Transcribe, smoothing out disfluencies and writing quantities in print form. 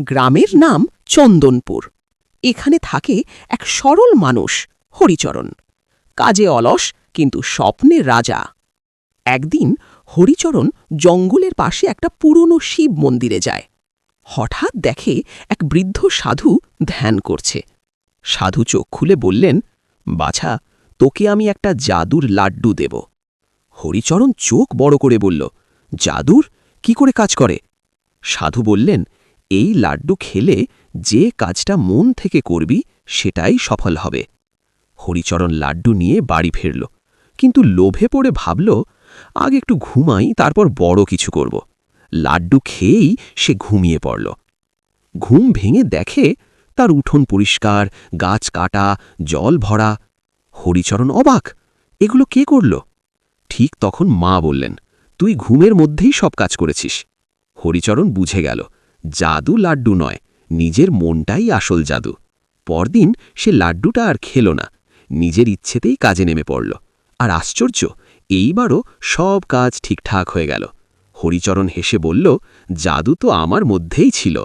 গ্রামের নাম চন্দনপুর। এখানে থাকে এক সরল মানুষ, হরিচরণ। কাজে অলস, কিন্তু স্বপ্নের রাজা। একদিন হরিচরণ জঙ্গলের পাশে একটা পুরনো শিব মন্দিরে যায়। হঠাৎ দেখে এক বৃদ্ধ সাধু ধ্যান করছে। সাধু চোখ খুলে বললেন, বাছা, তোকে আমি একটা জাদুর লাড্ডু দেব। হরিচরণ চোখ বড় করে বলল, জাদুর? কি করে কাজ করে? সাধু বললেন, এই লাড্ডু খেলে যে কাজটা মন থেকে করবি সেটাই সফল হবে। হরিচরণ লাড্ডু নিয়ে বাড়ি ফিরল, কিন্তু লোভে পড়ে ভাবল, আগে একটু ঘুমাই, তারপর বড় কিছু করব। লাড্ডু খেয়েই সে ঘুমিয়ে পড়ল। ঘুম ভেঙে দেখে তার উঠোন পরিষ্কার, গাছ কাটা, জল ভরা। হরিচরণ অবাক, এগুলো কে করল? ঠিক তখন মা বললেন, তুই ঘুমের মধ্যেই সব কাজ করেছিস। হরিচরণ বুঝে গেল, জাদু লাড্ডু নয়, নিজের মনটাই আসল জাদু। পরদিন সে লাড্ডুটা আর খেল না, নিজের ইচ্ছেতেই কাজে নেমে পড়ল। আর আশ্চর্য, এইবারও সব কাজ ঠিকঠাক হয়ে গেল। হরিচরণ হেসে বলল, জাদু তো আমার মধ্যেই ছিল।